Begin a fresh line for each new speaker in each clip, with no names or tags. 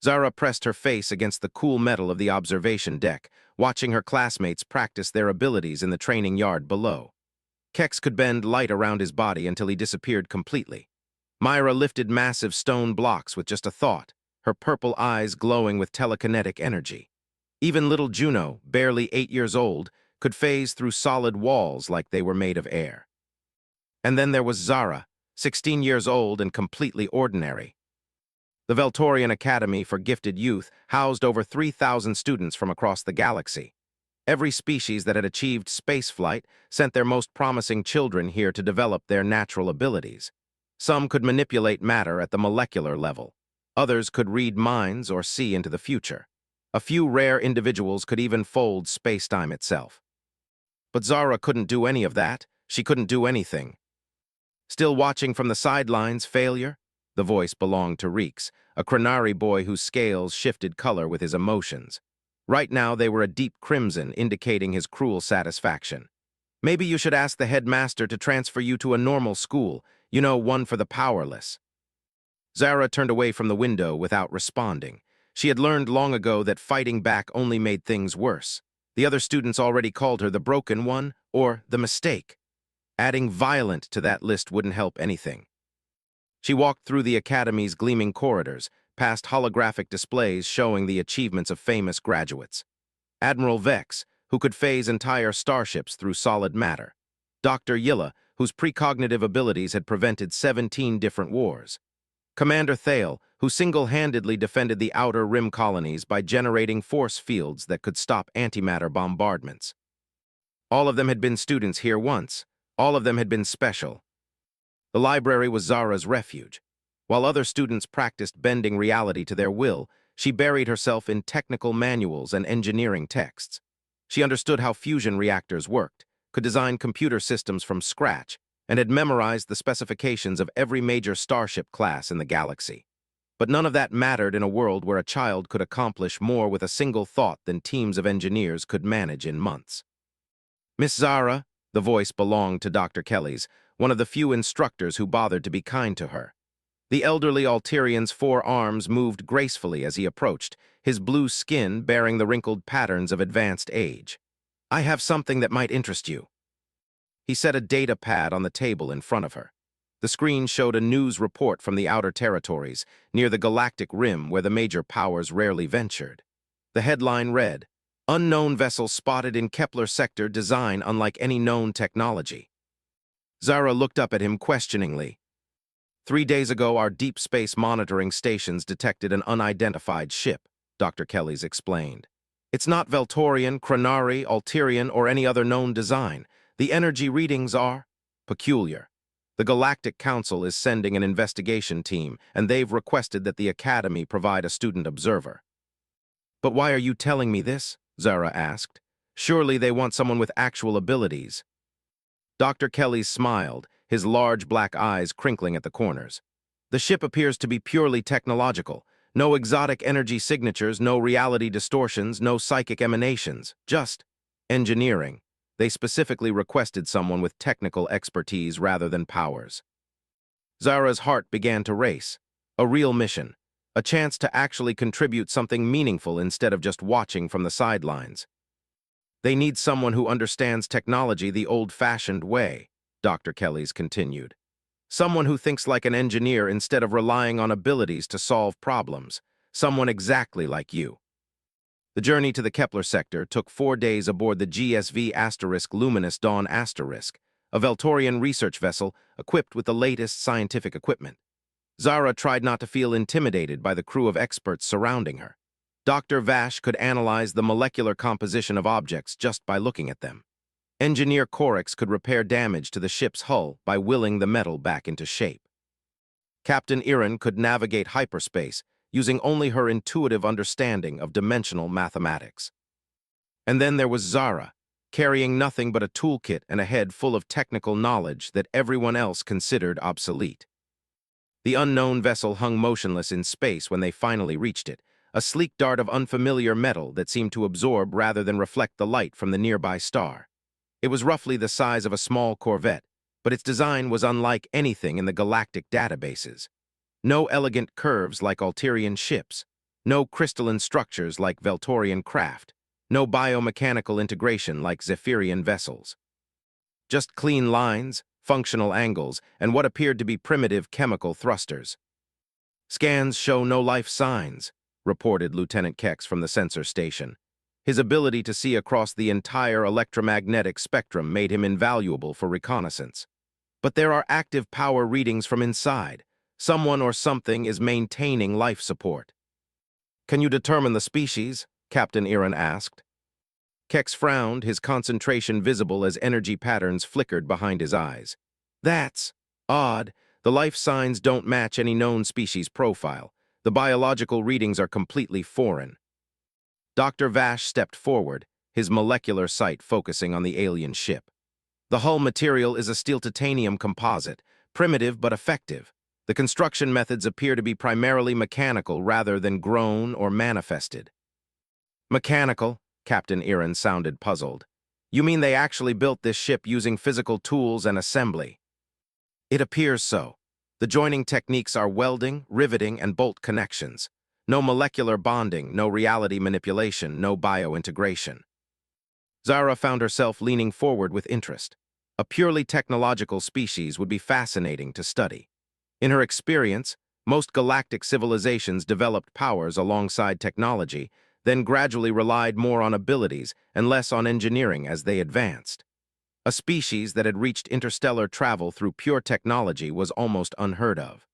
Zara pressed her face against the cool metal of the observation deck, watching her classmates practice their abilities in the training yard below. Kex could bend light around his body until he disappeared completely. Myra lifted massive stone blocks with just a thought, her purple eyes glowing with telekinetic energy. Even little Juno, barely 8 years old, could phase through solid walls like they were made of air. And then there was Zara, 16 years old and completely ordinary. The Veltorian Academy for Gifted Youth housed over 3,000 students from across the galaxy. Every species that had achieved spaceflight sent their most promising children here to develop their natural abilities. Some could manipulate matter at the molecular level. Others could read minds or see into the future. A few rare individuals could even fold space-time itself. But Zara couldn't do any of that. She couldn't do anything. Still watching from the sidelines, failure? The voice belonged to Reeks, a Crenari boy whose scales shifted color with his emotions. Right now they were a deep crimson, indicating his cruel satisfaction. Maybe you should ask the headmaster to transfer you to a normal school, one for the powerless. Zara turned away from the window without responding. She had learned long ago that fighting back only made things worse. The other students already called her the broken one or the mistake. Adding violent to that list wouldn't help anything. She walked through the academy's gleaming corridors, past holographic displays showing the achievements of famous graduates. Admiral Vex, who could phase entire starships through solid matter. Dr. Yilla, whose precognitive abilities had prevented 17 different wars. Commander Thale, who single-handedly defended the Outer Rim colonies by generating force fields that could stop antimatter bombardments. All of them had been students here once. All of them had been special. The library was Zara's refuge. While other students practiced bending reality to their will, she buried herself in technical manuals and engineering texts. She understood how fusion reactors worked, could design computer systems from scratch, and had memorized the specifications of every major starship class in the galaxy. But none of that mattered in a world where a child could accomplish more with a single thought than teams of engineers could manage in months. Miss Zara, the voice belonged to Dr. Kelly's, one of the few instructors who bothered to be kind to her. The elderly Alterian's 4 arms moved gracefully as he approached, his blue skin bearing the wrinkled patterns of advanced age. I have something that might interest you. He set a data pad on the table in front of her. The screen showed a news report from the outer territories, near the galactic rim where the major powers rarely ventured. The headline read, "Unknown vessel spotted in Kepler sector, design unlike any known technology." Zara looked up at him questioningly. 3 days ago, our deep space monitoring stations detected an unidentified ship, Dr. Kelly's explained. It's not Veltorian, Crenari, Alterian, or any other known design. The energy readings are peculiar. The Galactic Council is sending an investigation team, and they've requested that the Academy provide a student observer. But why are you telling me this? Zara asked. Surely they want someone with actual abilities. Dr. Kelly smiled, his large black eyes crinkling at the corners. The ship appears to be purely technological. No exotic energy signatures, no reality distortions, no psychic emanations. Just engineering. They specifically requested someone with technical expertise rather than powers. Zara's heart began to race. A real mission. A chance to actually contribute something meaningful instead of just watching from the sidelines. They need someone who understands technology the old-fashioned way, Dr. Kelly's continued. Someone who thinks like an engineer instead of relying on abilities to solve problems. Someone exactly like you. The journey to the Kepler sector took 4 days aboard the GSV Luminous Dawn *, a Veltorian research vessel equipped with the latest scientific equipment. Zara tried not to feel intimidated by the crew of experts surrounding her. Dr. Vash could analyze the molecular composition of objects just by looking at them. Engineer Orcs could repair damage to the ship's hull by willing the metal back into shape. Captain Iran could navigate hyperspace using only her intuitive understanding of dimensional mathematics. And then there was Zara, carrying nothing but a toolkit and a head full of technical knowledge that everyone else considered obsolete. The unknown vessel hung motionless in space when they finally reached it, a sleek dart of unfamiliar metal that seemed to absorb rather than reflect the light from the nearby star. It was roughly the size of a small corvette, but its design was unlike anything in the galactic databases. No elegant curves like Alterian ships, no crystalline structures like Veltorian craft, no biomechanical integration like Zephyrian vessels. Just clean lines, functional angles, and what appeared to be primitive chemical thrusters. Scans show no life signs, reported Lieutenant Kex from the sensor station. His ability to see across the entire electromagnetic spectrum made him invaluable for reconnaissance. But there are active power readings from inside. Someone or something is maintaining life support. Can you determine the species? Captain Iran asked. Kex frowned, his concentration visible as energy patterns flickered behind his eyes. That's odd. The life signs don't match any known species profile. The biological readings are completely foreign. Dr. Vash stepped forward, his molecular sight focusing on the alien ship. The hull material is a steel-titanium composite, primitive but effective. The construction methods appear to be primarily mechanical rather than grown or manifested. Mechanical? Captain Iran sounded puzzled. You mean they actually built this ship using physical tools and assembly? It appears so. The joining techniques are welding, riveting, and bolt connections. No molecular bonding, no reality manipulation, no biointegration. Zara found herself leaning forward with interest. A purely technological species would be fascinating to study. In her experience, most galactic civilizations developed powers alongside technology, then gradually relied more on abilities and less on engineering as they advanced. A species that had reached interstellar travel through pure technology was almost unheard of.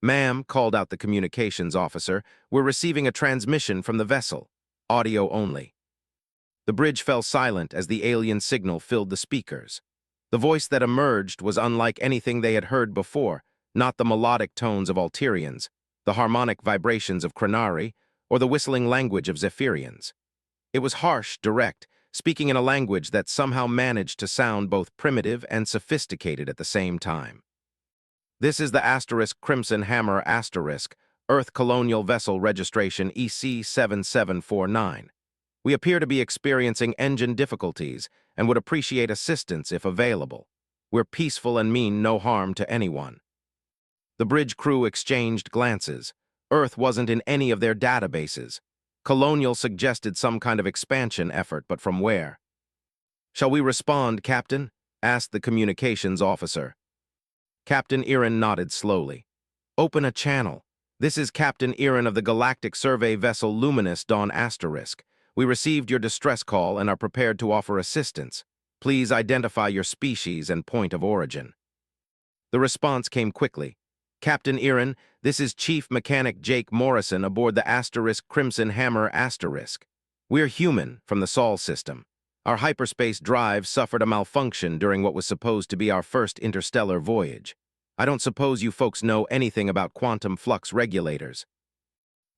"Ma'am," called out the communications officer, "we're receiving a transmission from the vessel. Audio only." The bridge fell silent as the alien signal filled the speakers. The voice that emerged was unlike anything they had heard before, not the melodic tones of Alterians, the harmonic vibrations of Crenari, or the whistling language of Zephyrians. It was harsh, direct, speaking in a language that somehow managed to sound both primitive and sophisticated at the same time. "This is the Crimson Hammer Earth Colonial Vessel Registration EC7749. We appear to be experiencing engine difficulties and would appreciate assistance if available. We're peaceful and mean no harm to anyone." The bridge crew exchanged glances. Earth wasn't in any of their databases. Colonial suggested some kind of expansion effort, but from where? "Shall we respond, Captain?" asked the communications officer. Captain Iran nodded slowly. "Open a channel. This is Captain Iran of the Galactic Survey Vessel Luminous Dawn Asterisk. We received your distress call and are prepared to offer assistance. Please identify your species and point of origin." The response came quickly. "Captain Iran, this is Chief Mechanic Jake Morrison aboard the Crimson Hammer Asterisk. We're human from the Sol system. Our hyperspace drive suffered a malfunction during what was supposed to be our first interstellar voyage. I don't suppose you folks know anything about quantum flux regulators."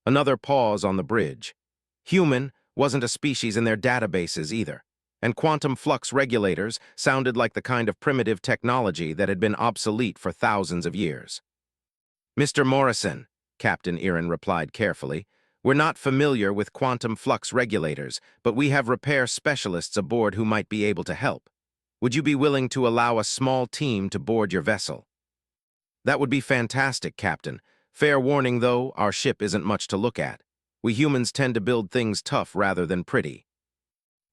Another pause on the bridge. Human wasn't a species in their databases either, and quantum flux regulators sounded like the kind of primitive technology that had been obsolete for thousands of years. "Mr. Morrison," Captain Iran replied carefully, "we're not familiar with quantum flux regulators, but we have repair specialists aboard who might be able to help. Would you be willing to allow a small team to board your vessel?" "That would be fantastic, Captain. Fair warning, though, our ship isn't much to look at. We humans tend to build things tough rather than pretty."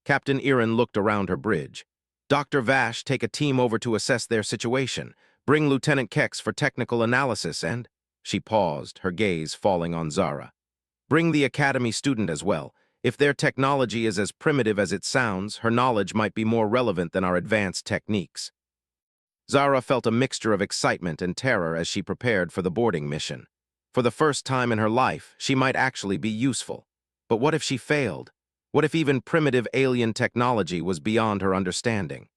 Captain Iran looked around her bridge. "Dr. Vash, take a team over to assess their situation. Bring Lieutenant Kex for technical analysis and—" She paused, her gaze falling on Zara. "Bring the Academy student as well. If their technology is as primitive as it sounds, her knowledge might be more relevant than our advanced techniques." Zara felt a mixture of excitement and terror as she prepared for the boarding mission. For the first time in her life, she might actually be useful. But what if she failed? What if even primitive alien technology was beyond her understanding?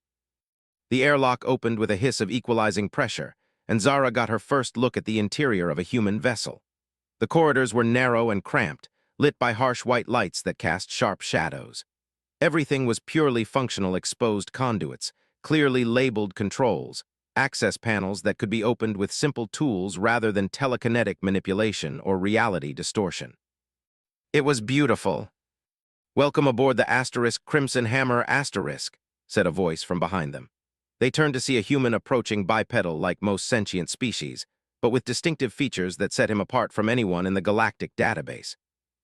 The airlock opened with a hiss of equalizing pressure, and Zara got her first look at the interior of a human vessel. The corridors were narrow and cramped, lit by harsh white lights that cast sharp shadows. Everything was purely functional exposed conduits, clearly labeled controls, access panels that could be opened with simple tools rather than telekinetic manipulation or reality distortion. It was beautiful. "Welcome aboard the Crimson Hammer Asterisk," said a voice from behind them. They turned to see a human approaching bipedal like most sentient species, but with distinctive features that set him apart from anyone in the galactic database.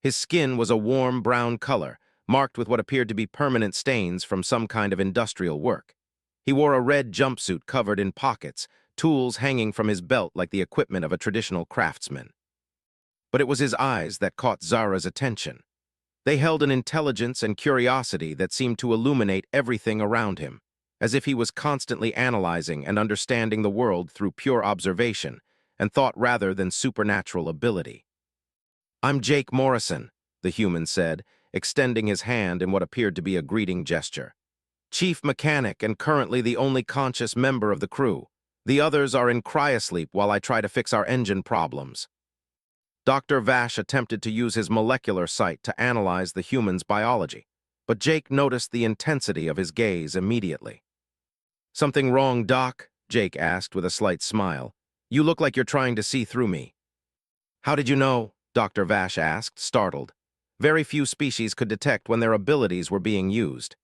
His skin was a warm brown color, marked with what appeared to be permanent stains from some kind of industrial work. He wore a red jumpsuit covered in pockets, tools hanging from his belt like the equipment of a traditional craftsman. But it was his eyes that caught Zara's attention. They held an intelligence and curiosity that seemed to illuminate everything around him, as if he was constantly analyzing and understanding the world through pure observation and thought rather than supernatural ability. "I'm Jake Morrison," the human said, extending his hand in what appeared to be a greeting gesture. "Chief mechanic and currently the only conscious member of the crew. The others are in cryosleep while I try to fix our engine problems." Dr. Vash attempted to use his molecular sight to analyze the human's biology, but Jake noticed the intensity of his gaze immediately. "Something wrong, Doc?" Jake asked with a slight smile. "You look like you're trying to see through me." "How did you know?" Dr. Vash asked, startled. Very few species could detect when their abilities were being used.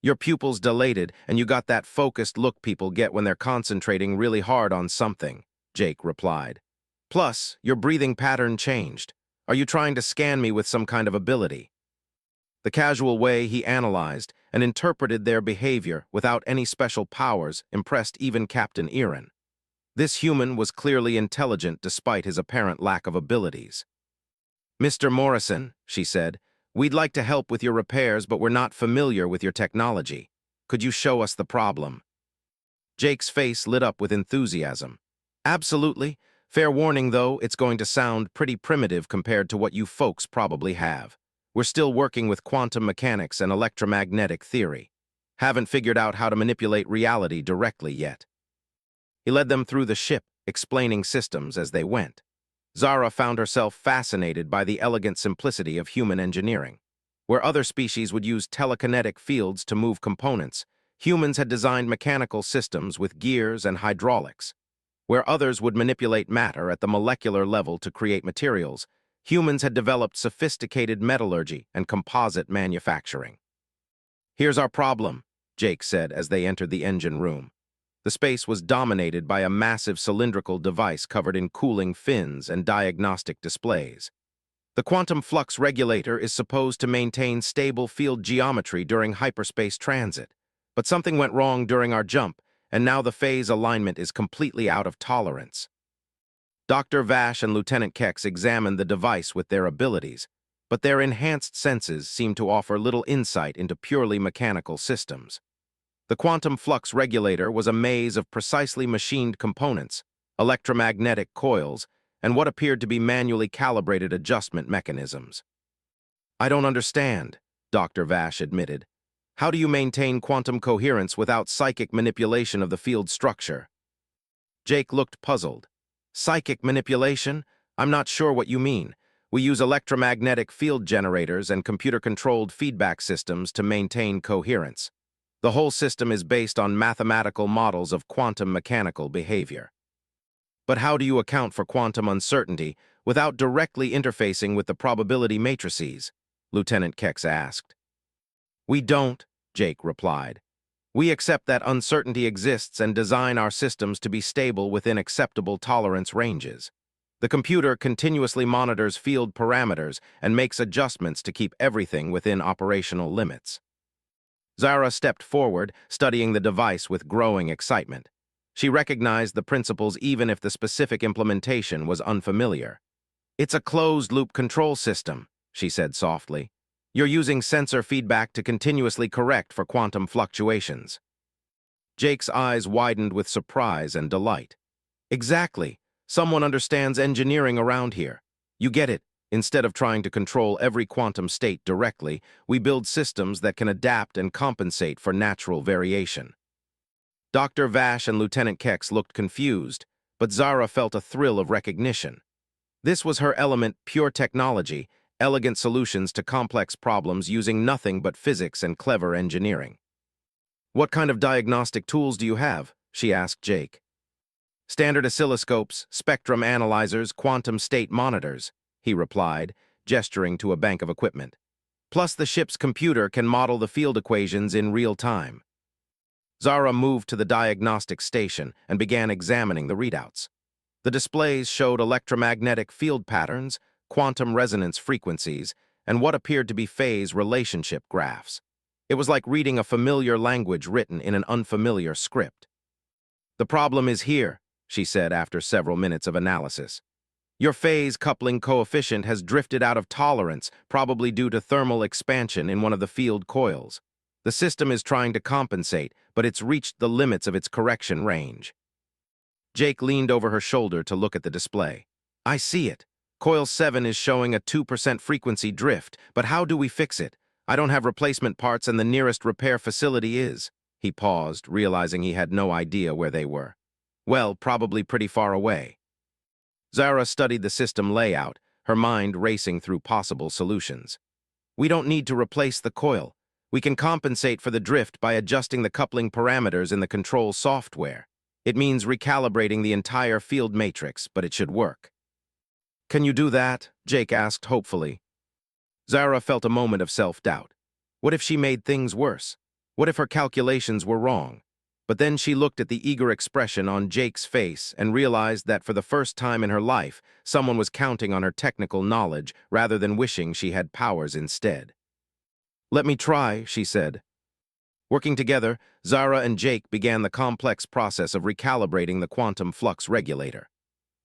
"Your pupils dilated, and you got that focused look people get when they're concentrating really hard on something," Jake replied. "Plus, your breathing pattern changed. Are you trying to scan me with some kind of ability?" The casual way he analyzed and interpreted their behavior without any special powers impressed even Captain Erin. This human was clearly intelligent despite his apparent lack of abilities. "Mr. Morrison," she said, "we'd like to help with your repairs, but we're not familiar with your technology. Could you show us the problem?" Jake's face lit up with enthusiasm. "Absolutely. Fair warning, though, it's going to sound pretty primitive compared to what you folks probably have. We're still working with quantum mechanics and electromagnetic theory. Haven't figured out how to manipulate reality directly yet." He led them through the ship, explaining systems as they went. Zara found herself fascinated by the elegant simplicity of human engineering. Where other species would use telekinetic fields to move components, humans had designed mechanical systems with gears and hydraulics. Where others would manipulate matter at the molecular level to create materials, humans had developed sophisticated metallurgy and composite manufacturing. "Here's our problem," Jake said as they entered the engine room. The space was dominated by a massive cylindrical device covered in cooling fins and diagnostic displays. "The quantum flux regulator is supposed to maintain stable field geometry during hyperspace transit, but something went wrong during our jump, and now the phase alignment is completely out of tolerance." Dr. Vash and Lieutenant Kex examined the device with their abilities, but their enhanced senses seemed to offer little insight into purely mechanical systems. The quantum flux regulator was a maze of precisely machined components, electromagnetic coils, and what appeared to be manually calibrated adjustment mechanisms. "I don't understand," Dr. Vash admitted. "How do you maintain quantum coherence without psychic manipulation of the field structure?" Jake looked puzzled. "Psychic manipulation? I'm not sure what you mean. We use electromagnetic field generators and computer-controlled feedback systems to maintain coherence. The whole system is based on mathematical models of quantum mechanical behavior." "But how do you account for quantum uncertainty without directly interfacing with the probability matrices?" Lieutenant Kex asked. "We don't," Jake replied. "We accept that uncertainty exists and design our systems to be stable within acceptable tolerance ranges. The computer continuously monitors field parameters and makes adjustments to keep everything within operational limits." Zara stepped forward, studying the device with growing excitement. She recognized the principles even if the specific implementation was unfamiliar. "It's a closed-loop control system," she said softly. "You're using sensor feedback to continuously correct for quantum fluctuations." Jake's eyes widened with surprise and delight. "Exactly. Someone understands engineering around here. You get it. Instead of trying to control every quantum state directly, we build systems that can adapt and compensate for natural variation." Dr. Vash and Lieutenant Kex looked confused, but Zara felt a thrill of recognition. This was her element: pure technology, elegant solutions to complex problems using nothing but physics and clever engineering. "What kind of diagnostic tools do you have?" she asked Jake. "Standard oscilloscopes, spectrum analyzers, quantum state monitors," he replied, gesturing to a bank of equipment. "Plus the ship's computer can model the field equations in real time." Zara moved to the diagnostic station and began examining the readouts. The displays showed electromagnetic field patterns, quantum resonance frequencies and what appeared to be phase relationship graphs. It was like reading a familiar language written in an unfamiliar script. "The problem is here," she said after several minutes of analysis. "Your phase coupling coefficient has drifted out of tolerance, probably due to thermal expansion in one of the field coils. The system is trying to compensate, but it's reached the limits of its correction range." Jake leaned over her shoulder to look at the display. "I see it. Coil 7 is showing a 2% frequency drift, but how do we fix it? I don't have replacement parts and the nearest repair facility is." He paused, realizing he had no idea where they were. "Well, probably pretty far away." Zara studied the system layout, her mind racing through possible solutions. "We don't need to replace the coil. We can compensate for the drift by adjusting the coupling parameters in the control software. It means recalibrating the entire field matrix, but it should work." "Can you do that?" Jake asked hopefully. Zara felt a moment of self-doubt. What if she made things worse? What if her calculations were wrong? But then she looked at the eager expression on Jake's face and realized that for the first time in her life, someone was counting on her technical knowledge rather than wishing she had powers instead. "Let me try," she said. Working together, Zara and Jake began the complex process of recalibrating the quantum flux regulator.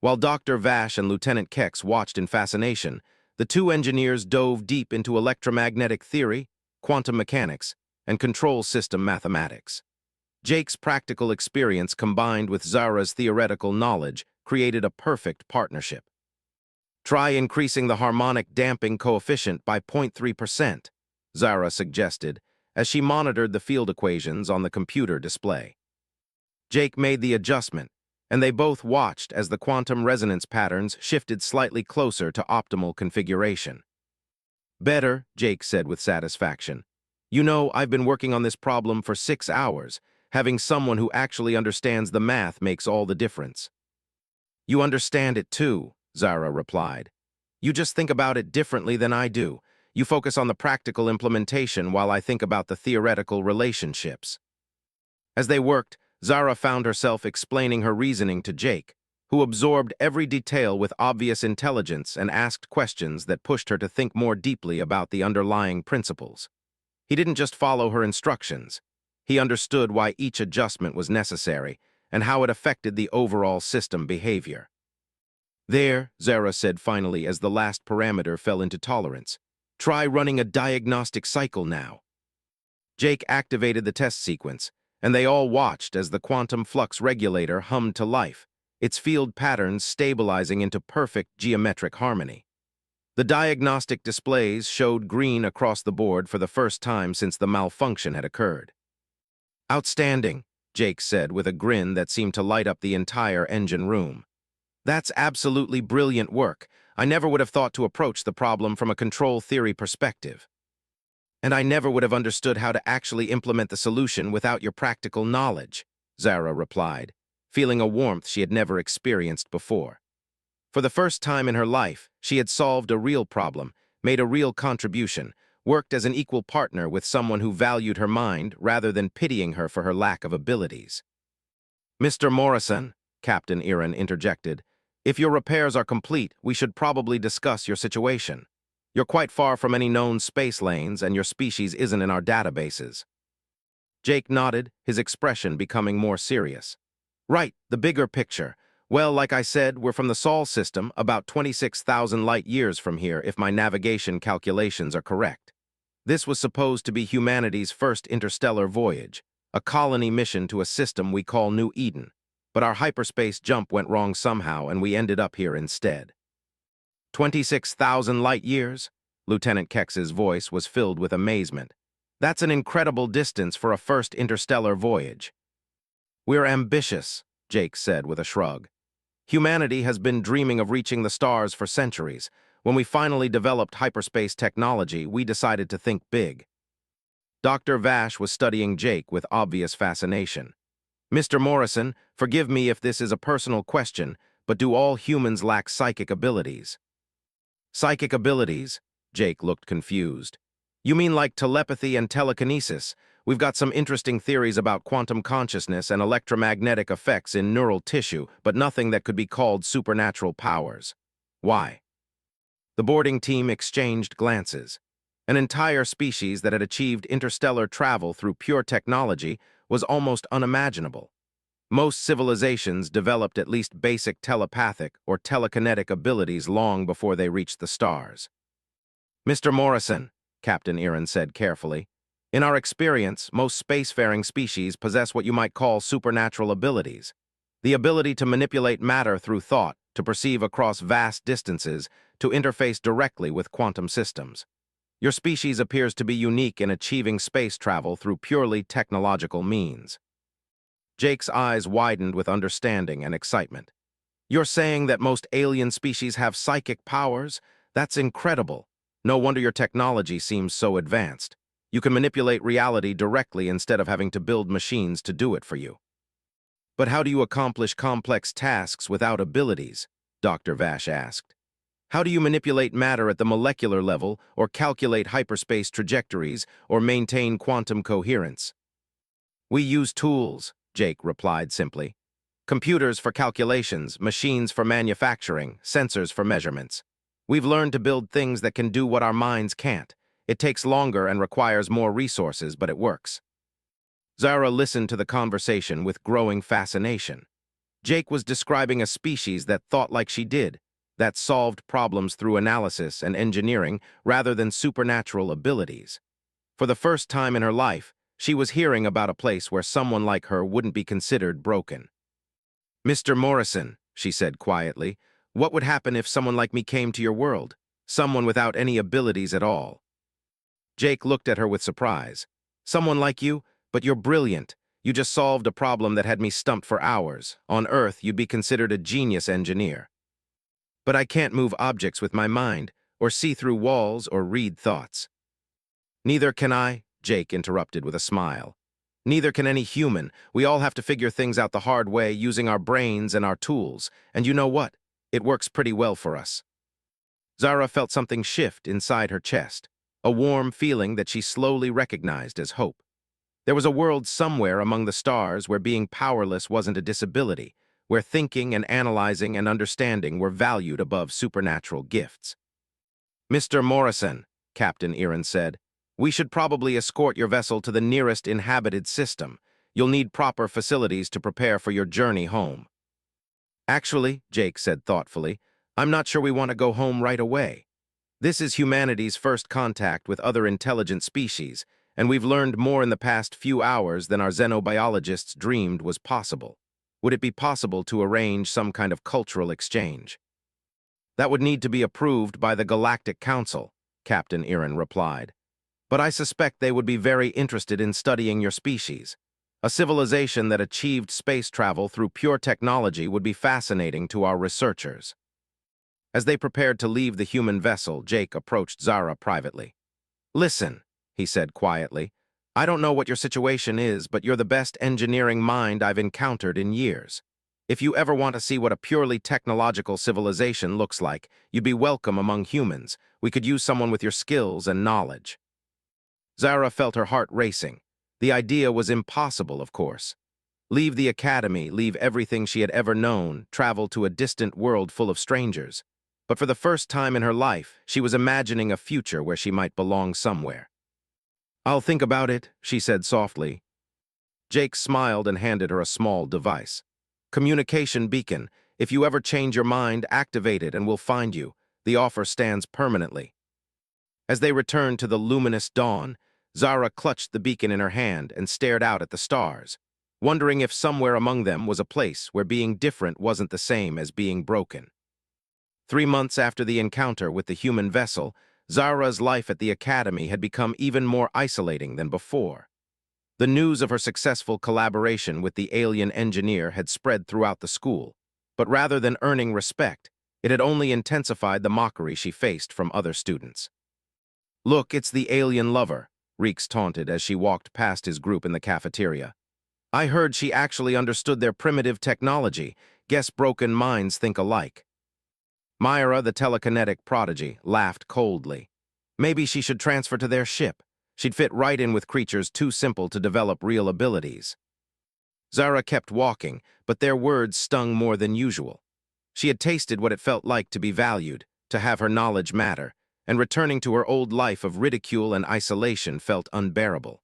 While Dr. Vash and Lieutenant Kex watched in fascination, the two engineers dove deep into electromagnetic theory, quantum mechanics, and control system mathematics. Jake's practical experience combined with Zara's theoretical knowledge created a perfect partnership. "Try increasing the harmonic damping coefficient by 0.3%, Zara suggested, as she monitored the field equations on the computer display. Jake made the adjustment, and they both watched as the quantum resonance patterns shifted slightly closer to optimal configuration. "Better," Jake said with satisfaction. "You know, I've been working on this problem for 6 hours. Having someone who actually understands the math makes all the difference." "You understand it too," Zara replied. "You just think about it differently than I do. You focus on the practical implementation while I think about the theoretical relationships." As they worked, Zara found herself explaining her reasoning to Jake, who absorbed every detail with obvious intelligence and asked questions that pushed her to think more deeply about the underlying principles. He didn't just follow her instructions. He understood why each adjustment was necessary and how it affected the overall system behavior. "There," Zara said finally as the last parameter fell into tolerance. "Try running a diagnostic cycle now." Jake activated the test sequence, and they all watched as the quantum flux regulator hummed to life, its field patterns stabilizing into perfect geometric harmony. The diagnostic displays showed green across the board for the first time since the malfunction had occurred. "Outstanding," Jake said with a grin that seemed to light up the entire engine room. "That's absolutely brilliant work. I never would have thought to approach the problem from a control theory perspective. And I never would have understood how to actually implement the solution without your practical knowledge," Zara replied, feeling a warmth she had never experienced before. For the first time in her life, she had solved a real problem, made a real contribution, worked as an equal partner with someone who valued her mind rather than pitying her for her lack of abilities. "Mr. Morrison," Captain Iran interjected, "if your repairs are complete, we should probably discuss your situation. You're quite far from any known space lanes, and your species isn't in our databases." Jake nodded, his expression becoming more serious. "Right, the bigger picture. Well, like I said, we're from the Sol system, about 26,000 light-years from here if my navigation calculations are correct. This was supposed to be humanity's first interstellar voyage, a colony mission to a system we call New Eden. But our hyperspace jump went wrong somehow, and we ended up here instead." 26,000 light-years? Lieutenant Kex's voice was filled with amazement. "That's an incredible distance for a first interstellar voyage." "We're ambitious," Jake said with a shrug. "Humanity has been dreaming of reaching the stars for centuries. When we finally developed hyperspace technology, we decided to think big." Dr. Vash was studying Jake with obvious fascination. "Mr. Morrison, forgive me if this is a personal question, but do all humans lack psychic abilities?" "Psychic abilities?" Jake looked confused. "You mean like telepathy and telekinesis? We've got some interesting theories about quantum consciousness and electromagnetic effects in neural tissue, but nothing that could be called supernatural powers. Why?" The boarding team exchanged glances. An entire species that had achieved interstellar travel through pure technology was almost unimaginable. Most civilizations developed at least basic telepathic or telekinetic abilities long before they reached the stars. Mr. Morrison, Captain Erin said carefully, in our experience, most spacefaring species possess what you might call supernatural abilities. The ability to manipulate matter through thought, to perceive across vast distances, to interface directly with quantum systems. Your species appears to be unique in achieving space travel through purely technological means. Jake's eyes widened with understanding and excitement. You're saying that most alien species have psychic powers? That's incredible. No wonder your technology seems so advanced. You can manipulate reality directly instead of having to build machines to do it for you. But how do you accomplish complex tasks without abilities? Dr. Vash asked. How do you manipulate matter at the molecular level, or calculate hyperspace trajectories, or maintain quantum coherence? We use tools, Jake replied simply. Computers for calculations, machines for manufacturing, sensors for measurements. We've learned to build things that can do what our minds can't. It takes longer and requires more resources, but it works. Zara listened to the conversation with growing fascination. Jake was describing a species that thought like she did, that solved problems through analysis and engineering rather than supernatural abilities. For the first time in her life, she was hearing about a place where someone like her wouldn't be considered broken. Mr. Morrison, she said quietly, what would happen if someone like me came to your world? Someone without any abilities at all. Jake looked at her with surprise. Someone like you? But you're brilliant. You just solved a problem that had me stumped for hours. On Earth, you'd be considered a genius engineer. But I can't move objects with my mind, or see through walls, or read thoughts. Neither can I, Jake interrupted with a smile. Neither can any human. We all have to figure things out the hard way using our brains and our tools. And you know what? It works pretty well for us. Zara felt something shift inside her chest, a warm feeling that she slowly recognized as hope. There was a world somewhere among the stars where being powerless wasn't a disability, where thinking and analyzing and understanding were valued above supernatural gifts. Mr. Morrison, Captain Erin said, we should probably escort your vessel to the nearest inhabited system. You'll need proper facilities to prepare for your journey home. Actually, Jake said thoughtfully, I'm not sure we want to go home right away. This is humanity's first contact with other intelligent species, and we've learned more in the past few hours than our xenobiologists dreamed was possible. Would it be possible to arrange some kind of cultural exchange? That would need to be approved by the Galactic Council, Captain Erin replied. But I suspect they would be very interested in studying your species. A civilization that achieved space travel through pure technology would be fascinating to our researchers. As they prepared to leave the human vessel, Jake approached Zara privately. Listen, he said quietly, I don't know what your situation is, but you're the best engineering mind I've encountered in years. If you ever want to see what a purely technological civilization looks like, you'd be welcome among humans. We could use someone with your skills and knowledge. Zara felt her heart racing. The idea was impossible, of course. Leave the academy, leave everything she had ever known, travel to a distant world full of strangers. But for the first time in her life, she was imagining a future where she might belong somewhere. I'll think about it, she said softly. Jake smiled and handed her a small device. Communication beacon. If you ever change your mind, activate it and we'll find you. The offer stands permanently. As they returned to the luminous dawn, Zara clutched the beacon in her hand and stared out at the stars, wondering if somewhere among them was a place where being different wasn't the same as being broken. 3 months after the encounter with the human vessel, Zara's life at the academy had become even more isolating than before. The news of her successful collaboration with the alien engineer had spread throughout the school, but rather than earning respect, it had only intensified the mockery she faced from other students. Look, it's the alien lover, Reeks taunted as she walked past his group in the cafeteria. I heard she actually understood their primitive technology. Guess broken minds think alike. Myra, the telekinetic prodigy, laughed coldly. Maybe she should transfer to their ship. She'd fit right in with creatures too simple to develop real abilities. Zara kept walking, but their words stung more than usual. She had tasted what it felt like to be valued, to have her knowledge matter, and returning to her old life of ridicule and isolation felt unbearable.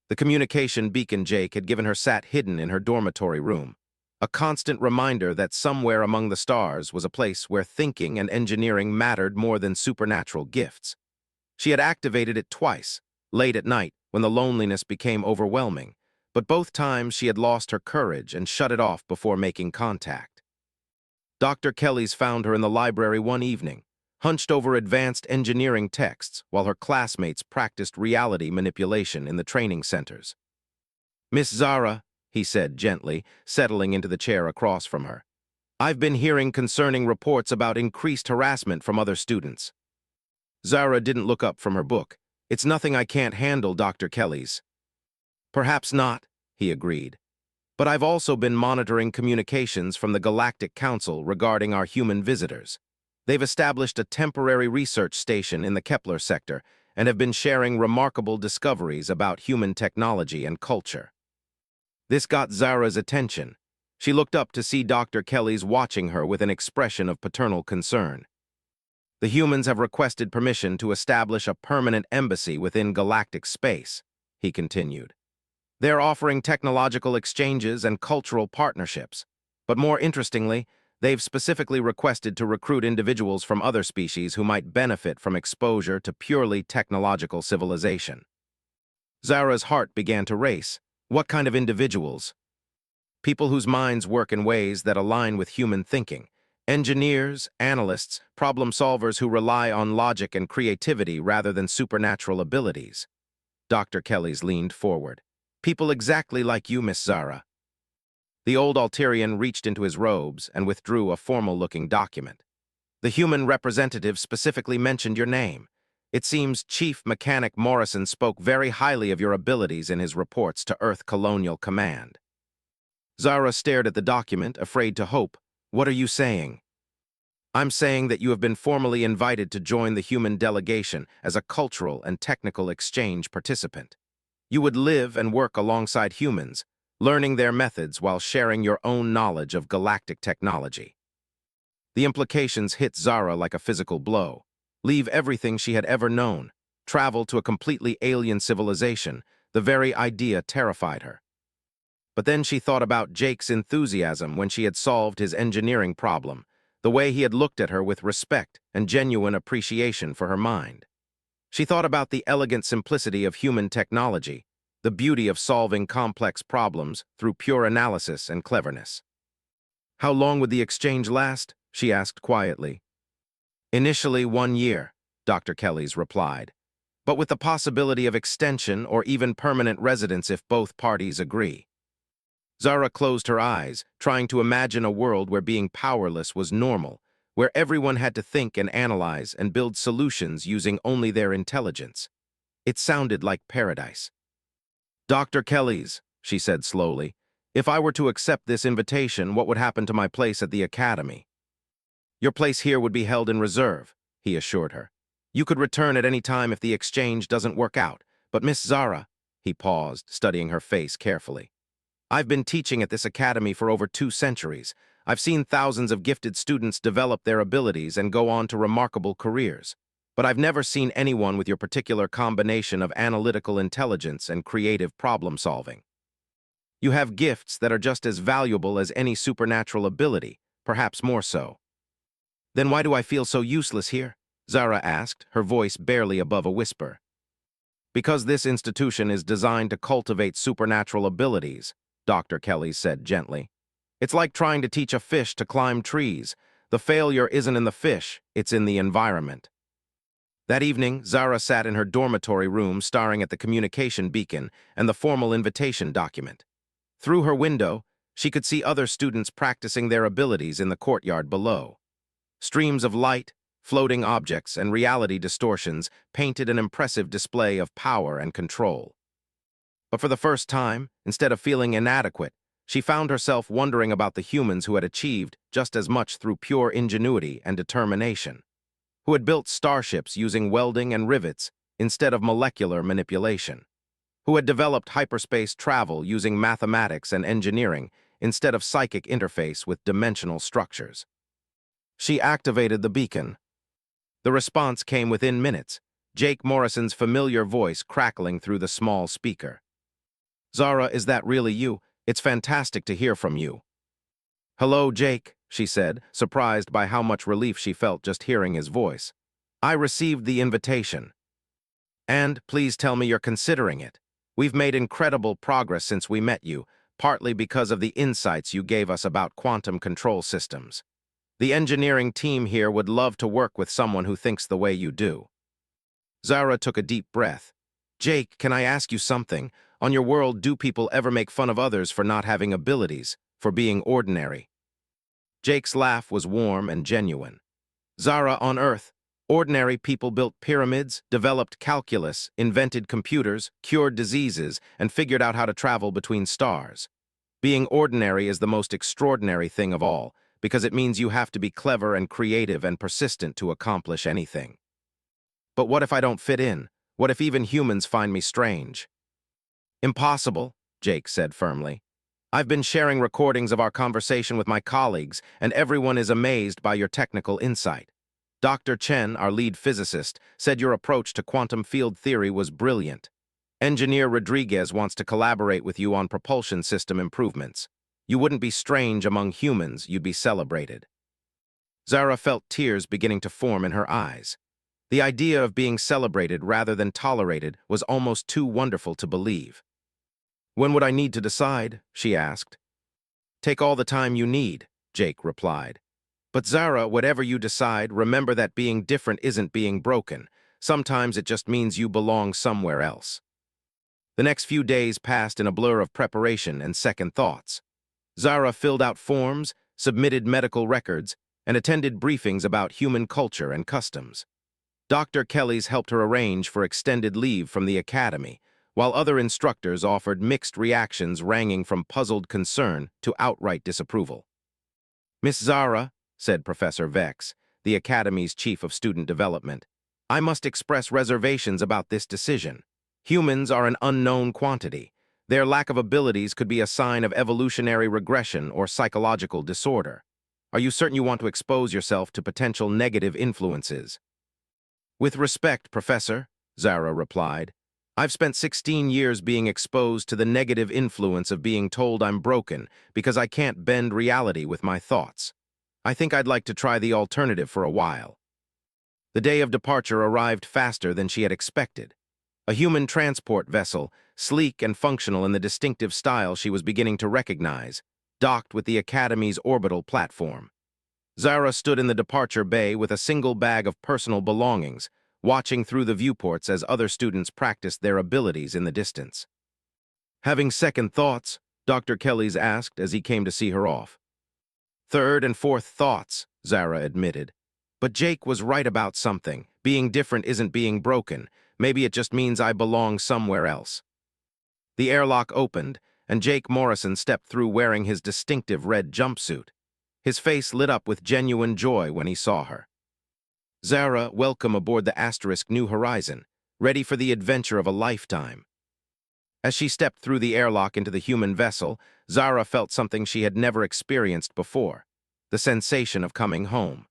The communication beacon Jake had given her sat hidden in her dormitory room, a constant reminder that somewhere among the stars was a place where thinking and engineering mattered more than supernatural gifts. She had activated it twice, late at night when the loneliness became overwhelming, but both times she had lost her courage and shut it off before making contact. Dr. Kelly's found her in the library one evening, hunched over advanced engineering texts while her classmates practiced reality manipulation in the training centers. "Miss Zara," he said gently, settling into the chair across from her, "I've been hearing concerning reports about increased harassment from other students." Zara didn't look up from her book. "It's nothing I can't handle, Dr. Kelly's." "Perhaps not," he agreed. "But I've also been monitoring communications from the Galactic Council regarding our human visitors. They've established a temporary research station in the Kepler sector and have been sharing remarkable discoveries about human technology and culture." This got Zara's attention. She looked up to see Dr. Kelly's watching her with an expression of paternal concern. "The humans have requested permission to establish a permanent embassy within galactic space," he continued. "They're offering technological exchanges and cultural partnerships. But more interestingly, they've specifically requested to recruit individuals from other species who might benefit from exposure to purely technological civilization." Zara's heart began to race. What kind of individuals? People whose minds work in ways that align with human thinking. Engineers, analysts, problem solvers who rely on logic and creativity rather than supernatural abilities. Dr. Kelly's leaned forward. "People exactly like you, Miss Zara." The old Alterian reached into his robes and withdrew a formal-looking document. "The human representative specifically mentioned your name. It seems Chief Mechanic Morrison spoke very highly of your abilities in his reports to Earth Colonial Command." Zara stared at the document, afraid to hope. "What are you saying?" "I'm saying that you have been formally invited to join the human delegation as a cultural and technical exchange participant. You would live and work alongside humans, learning their methods while sharing your own knowledge of galactic technology." The implications hit Zara like a physical blow. Leave everything she had ever known, travel to a completely alien civilization. The very idea terrified her. But then she thought about Jake's enthusiasm when she had solved his engineering problem, the way he had looked at her with respect and genuine appreciation for her mind. She thought about the elegant simplicity of human technology, the beauty of solving complex problems through pure analysis and cleverness. "How long would the exchange last?" she asked quietly. "Initially 1 year," Dr. Kelly's replied, "but with the possibility of extension or even permanent residence if both parties agree." Zara closed her eyes, trying to imagine a world where being powerless was normal, where everyone had to think and analyze and build solutions using only their intelligence. It sounded like paradise. "Dr. Kelly's," she said slowly, "if I were to accept this invitation, what would happen to my place at the academy?" "Your place here would be held in reserve," he assured her. "You could return at any time if the exchange doesn't work out. But Miss Zara," he paused, studying her face carefully, "I've been teaching at this academy for over 2 centuries. I've seen thousands of gifted students develop their abilities and go on to remarkable careers. But I've never seen anyone with your particular combination of analytical intelligence and creative problem-solving. You have gifts that are just as valuable as any supernatural ability, perhaps more so." "Then why do I feel so useless here?" Zara asked, her voice barely above a whisper. "Because this institution is designed to cultivate supernatural abilities," Dr. Kelly said gently. "It's like trying to teach a fish to climb trees. The failure isn't in the fish, it's in the environment." That evening, Zara sat in her dormitory room staring at the communication beacon and the formal invitation document. Through her window, she could see other students practicing their abilities in the courtyard below. Streams of light, floating objects, and reality distortions painted an impressive display of power and control. But for the first time, instead of feeling inadequate, she found herself wondering about the humans who had achieved just as much through pure ingenuity and determination, who had built starships using welding and rivets instead of molecular manipulation, who had developed hyperspace travel using mathematics and engineering instead of psychic interface with dimensional structures. She activated the beacon, The response came within minutes, Jake Morrison's familiar voice crackling through the small speaker. "Zara, is that really you? It's fantastic to hear from you." "Hello, Jake," she said, surprised by how much relief she felt just hearing his voice. "I received the invitation. And please tell me you're considering it. We've made incredible progress since we met you, partly because of the insights you gave us about quantum control systems. The engineering team here would love to work with someone who thinks the way you do." Zara took a deep breath. "Jake, can I ask you something? On your world, do people ever make fun of others for not having abilities, for being ordinary?" Jake's laugh was warm and genuine. "Zara, on Earth, ordinary people built pyramids, developed calculus, invented computers, cured diseases, and figured out how to travel between stars. Being ordinary is the most extraordinary thing of all, because it means you have to be clever and creative and persistent to accomplish anything. But what if I don't fit in? What if even humans find me strange?" "Impossible," Jake said firmly. "I've been sharing recordings of our conversation with my colleagues, and everyone is amazed by your technical insight. Dr. Chen, our lead physicist, said your approach to quantum field theory was brilliant. Engineer Rodriguez wants to collaborate with you on propulsion system improvements. You wouldn't be strange among humans, you'd be celebrated." Zara felt tears beginning to form in her eyes. The idea of being celebrated rather than tolerated was almost too wonderful to believe. "When would I need to decide?" she asked. "Take all the time you need," Jake replied. "But Zara, whatever you decide, remember that being different isn't being broken. Sometimes it just means you belong somewhere else." The next few days passed in a blur of preparation and second thoughts. Zara filled out forms, submitted medical records, and attended briefings about human culture and customs. Dr. Kelly's helped her arrange for extended leave from the academy, while other instructors offered mixed reactions ranging from puzzled concern to outright disapproval. "Miss Zara," said Professor Vex, the academy's chief of student development, "I must express reservations about this decision. Humans are an unknown quantity. Their lack of abilities could be a sign of evolutionary regression or psychological disorder. Are you certain you want to expose yourself to potential negative influences?" "With respect, Professor," Zara replied, "I've spent 16 years being exposed to the negative influence of being told I'm broken because I can't bend reality with my thoughts. I think I'd like to try the alternative for a while." The day of departure arrived faster than she had expected. A human transport vessel, sleek and functional in the distinctive style she was beginning to recognize, docked with the Academy's orbital platform. Zara stood in the departure bay with a single bag of personal belongings, watching through the viewports as other students practiced their abilities in the distance. "Having second thoughts?" Dr. Kelly's asked as he came to see her off. "Third and fourth thoughts," Zara admitted. "But Jake was right about something. Being different isn't being broken. Maybe it just means I belong somewhere else." The airlock opened, and Jake Morrison stepped through wearing his distinctive red jumpsuit. His face lit up with genuine joy when he saw her. "Zara, welcome aboard the Asterisk New Horizon, ready for the adventure of a lifetime." As she stepped through the airlock into the human vessel, Zara felt something she had never experienced before, the sensation of coming home.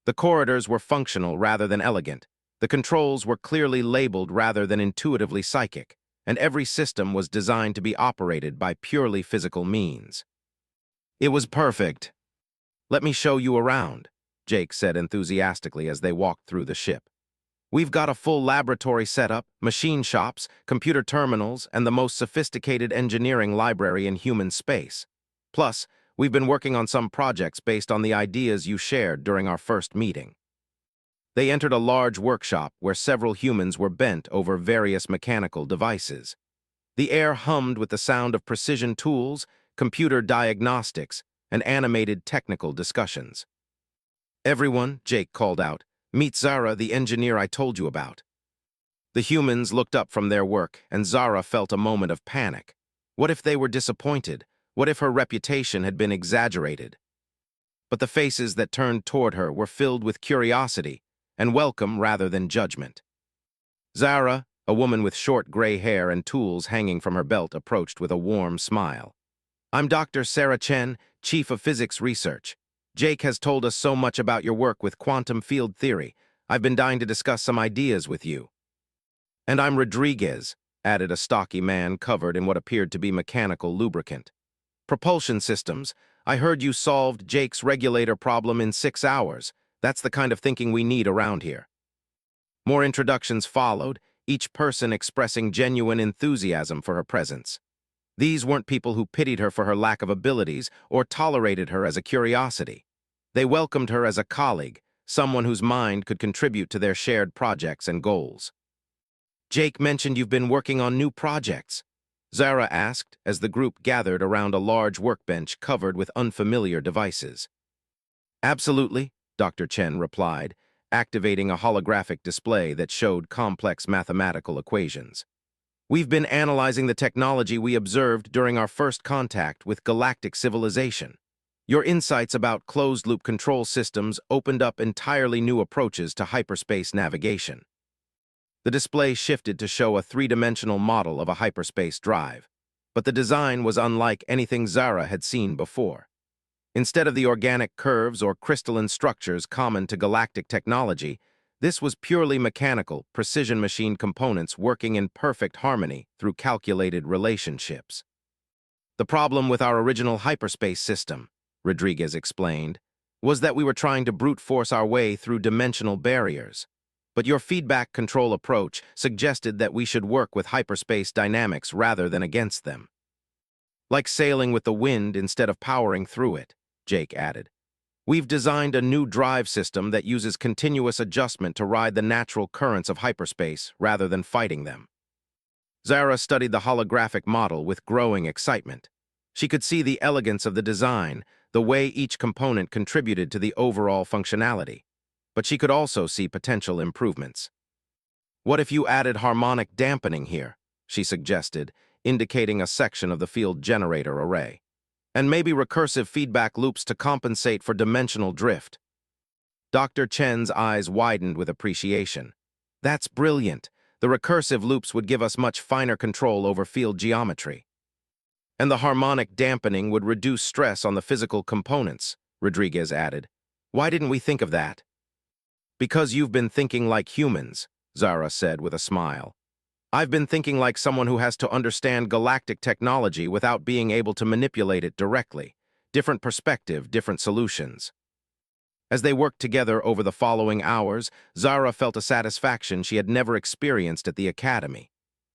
The corridors were functional rather than elegant. The controls were clearly labeled rather than intuitively psychic, and every system was designed to be operated by purely physical means. "It was perfect. Let me show you around," Jake said enthusiastically as they walked through the ship. "We've got a full laboratory setup, machine shops, computer terminals, and the most sophisticated engineering library in human space. Plus, we've been working on some projects based on the ideas you shared during our first meeting." They entered a large workshop where several humans were bent over various mechanical devices. The air hummed with the sound of precision tools, computer diagnostics, and animated technical discussions. "Everyone," Jake called out, "meet Zara, the engineer I told you about." The humans looked up from their work, and Zara felt a moment of panic. What if they were disappointed? What if her reputation had been exaggerated? But the faces that turned toward her were filled with curiosity and welcome rather than judgment. Zara, a woman with short gray hair and tools hanging from her belt, approached with a warm smile. "I'm Dr. Sarah Chen, Chief of Physics Research. Jake has told us so much about your work with quantum field theory. I've been dying to discuss some ideas with you. And I'm Rodriguez, added a stocky man covered in what appeared to be mechanical lubricant. Propulsion systems. I heard you solved Jake's regulator problem in 6 hours. That's the kind of thinking we need around here. More introductions followed, each person expressing genuine enthusiasm for her presence. These weren't people who pitied her for her lack of abilities or tolerated her as a curiosity. They welcomed her as a colleague, someone whose mind could contribute to their shared projects and goals. Jake mentioned you've been working on new projects, Zara asked as the group gathered around a large workbench covered with unfamiliar devices. Absolutely, Dr. Chen replied, activating a holographic display that showed complex mathematical equations. We've been analyzing the technology we observed during our first contact with galactic civilization. Your insights about closed-loop control systems opened up entirely new approaches to hyperspace navigation. The display shifted to show a three-dimensional model of a hyperspace drive, but the design was unlike anything Zara had seen before. Instead of the organic curves or crystalline structures common to galactic technology, this was purely mechanical, precision-machined components working in perfect harmony through calculated relationships. The problem with our original hyperspace system, Rodriguez explained, was that we were trying to brute force our way through dimensional barriers. But your feedback control approach suggested that we should work with hyperspace dynamics rather than against them. Like sailing with the wind instead of powering through it, Jake added. We've designed a new drive system that uses continuous adjustment to ride the natural currents of hyperspace rather than fighting them. Zara studied the holographic model with growing excitement. She could see the elegance of the design, the way each component contributed to the overall functionality. But she could also see potential improvements. What if you added harmonic dampening here, she suggested, indicating a section of the field generator array. And maybe recursive feedback loops to compensate for dimensional drift. Dr. Chen's eyes widened with appreciation. That's brilliant. The recursive loops would give us much finer control over field geometry. And the harmonic dampening would reduce stress on the physical components, Rodriguez added. Why didn't we think of that? Because you've been thinking like humans, Zara said with a smile. I've been thinking like someone who has to understand galactic technology without being able to manipulate it directly. Different perspective, different solutions. As they worked together over the following hours, Zara felt a satisfaction she had never experienced at the academy.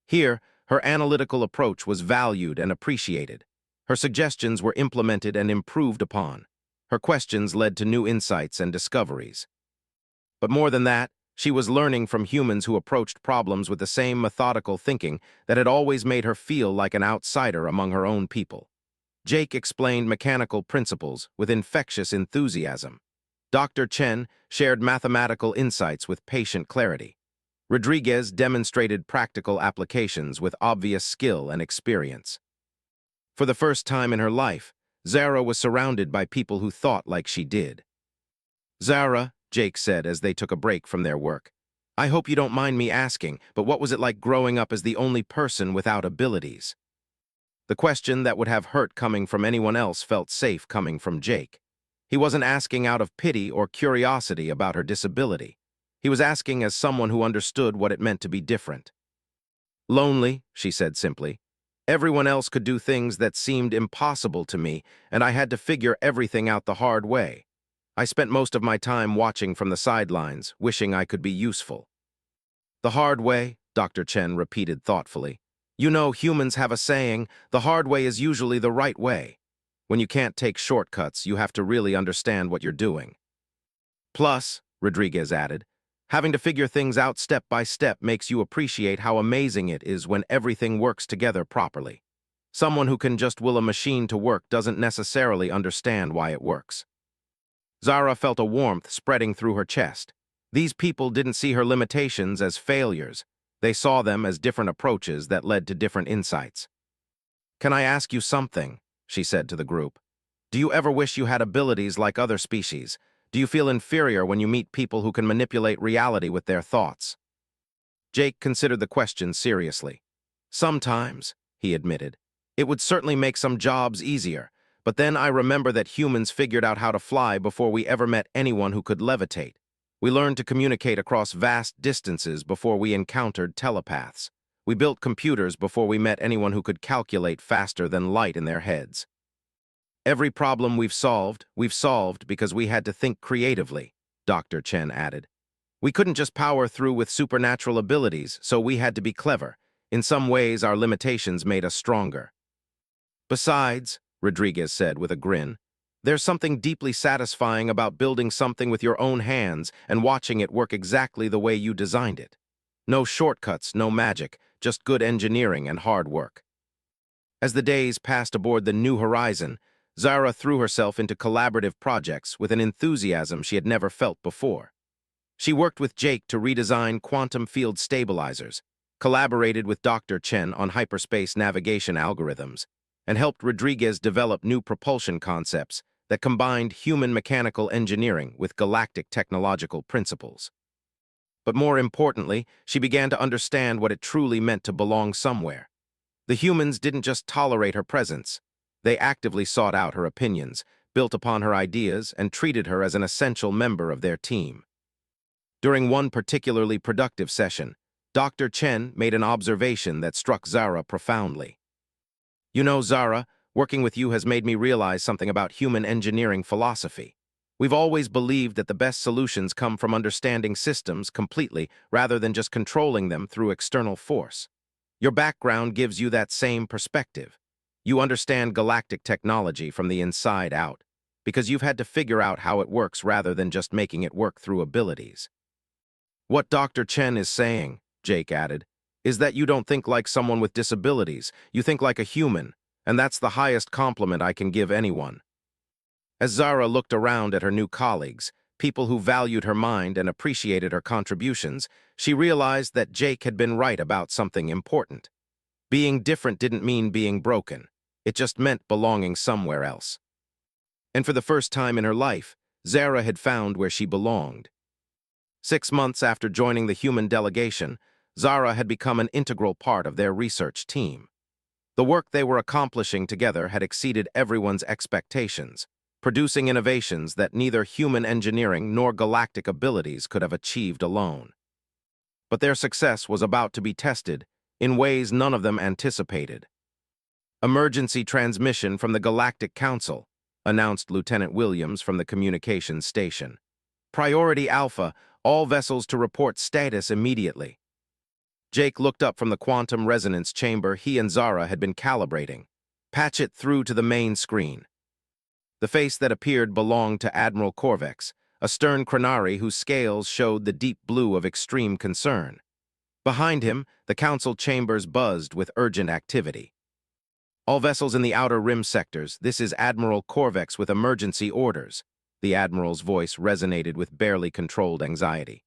Here, her analytical approach was valued and appreciated. Her suggestions were implemented and improved upon. Her questions led to new insights and discoveries. But more than that, she was learning from humans who approached problems with the same methodical thinking that had always made her feel like an outsider among her own people. Jake explained mechanical principles with infectious enthusiasm. Dr. Chen shared mathematical insights with patient clarity. Rodriguez demonstrated practical applications with obvious skill and experience. For the first time in her life, Zara was surrounded by people who thought like she did. Zara, Jake said as they took a break from their work. I hope you don't mind me asking, but what was it like growing up as the only person without abilities? The question that would have hurt coming from anyone else felt safe coming from Jake. He wasn't asking out of pity or curiosity about her disability. He was asking as someone who understood what it meant to be different. Lonely, she said simply. Everyone else could do things that seemed impossible to me, and I had to figure everything out the hard way. I spent most of my time watching from the sidelines, wishing I could be useful. The hard way, Dr. Chen repeated thoughtfully. You know, humans have a saying, the hard way is usually the right way. When you can't take shortcuts, you have to really understand what you're doing. Plus, Rodriguez added, having to figure things out step by step makes you appreciate how amazing it is when everything works together properly. Someone who can just will a machine to work doesn't necessarily understand why it works. Zara felt a warmth spreading through her chest. These people didn't see her limitations as failures. They saw them as different approaches that led to different insights. Can I ask you something? She said to the group. Do you ever wish you had abilities like other species? Do you feel inferior when you meet people who can manipulate reality with their thoughts? Jake considered the question seriously. Sometimes, he admitted. It would certainly make some jobs easier. But then I remember that humans figured out how to fly before we ever met anyone who could levitate. We learned to communicate across vast distances before we encountered telepaths. We built computers before we met anyone who could calculate faster than light in their heads. Every problem we've solved because we had to think creatively, Dr. Chen added. We couldn't just power through with supernatural abilities, so we had to be clever. In some ways, our limitations made us stronger. Besides, Rodriguez said with a grin, there's something deeply satisfying about building something with your own hands and watching it work exactly the way you designed it. No shortcuts, no magic, just good engineering and hard work. As the days passed aboard the New Horizon, Zara threw herself into collaborative projects with an enthusiasm she had never felt before. She worked with Jake to redesign quantum field stabilizers, collaborated with Dr. Chen on hyperspace navigation algorithms, and helped Rodriguez develop new propulsion concepts that combined human mechanical engineering with galactic technological principles. But more importantly, she began to understand what it truly meant to belong somewhere. The humans didn't just tolerate her presence. They actively sought out her opinions, built upon her ideas, and treated her as an essential member of their team. During one particularly productive session, Dr. Chen made an observation that struck Zara profoundly. You know, Zara, working with you has made me realize something about human engineering philosophy. We've always believed that the best solutions come from understanding systems completely rather than just controlling them through external force. Your background gives you that same perspective. You understand galactic technology from the inside out, because you've had to figure out how it works rather than just making it work through abilities. What Dr. Chen is saying, Jake added, is that you don't think like someone with disabilities, you think like a human, and that's the highest compliment I can give anyone. As Zara looked around at her new colleagues, people who valued her mind and appreciated her contributions, she realized that Jake had been right about something important. Being different didn't mean being broken. It just meant belonging somewhere else. And for the first time in her life, Zara had found where she belonged. 6 months after joining the human delegation, Zara had become an integral part of their research team. The work they were accomplishing together had exceeded everyone's expectations, producing innovations that neither human engineering nor galactic abilities could have achieved alone. But their success was about to be tested in ways none of them anticipated. Emergency transmission from the Galactic Council, announced Lieutenant Williams from the communications station. Priority Alpha, all vessels to report status immediately. Jake looked up from the quantum resonance chamber he and Zara had been calibrating. Patch it through to the main screen. The face that appeared belonged to Admiral Corvex, a stern Chronari whose scales showed the deep blue of extreme concern. Behind him, the council chambers buzzed with urgent activity. All vessels in the outer rim sectors, this is Admiral Corvex with emergency orders. The Admiral's voice resonated with barely controlled anxiety.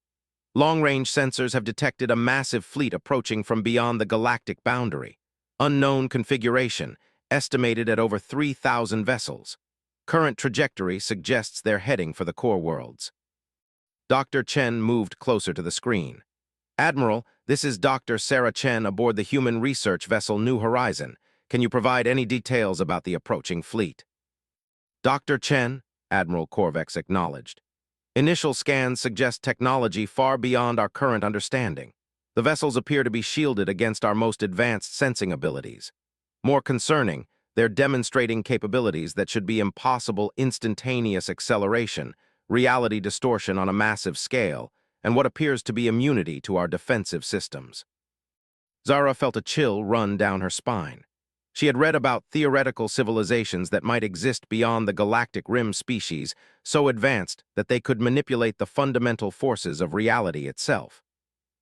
Long-range sensors have detected a massive fleet approaching from beyond the galactic boundary. Unknown configuration, estimated at over 3,000 vessels. Current trajectory suggests they're heading for the core worlds. Dr. Chen moved closer to the screen. Admiral, this is Dr. Sarah Chen aboard the human research vessel New Horizon. Can you provide any details about the approaching fleet? Dr. Chen, Admiral Corvex acknowledged. Initial scans suggest technology far beyond our current understanding. The vessels appear to be shielded against our most advanced sensing abilities. More concerning, they're demonstrating capabilities that should be impossible: instantaneous acceleration, reality distortion on a massive scale, and what appears to be immunity to our defensive systems. Zara felt a chill run down her spine. She had read about theoretical civilizations that might exist beyond the galactic rim species, so advanced that they could manipulate the fundamental forces of reality itself.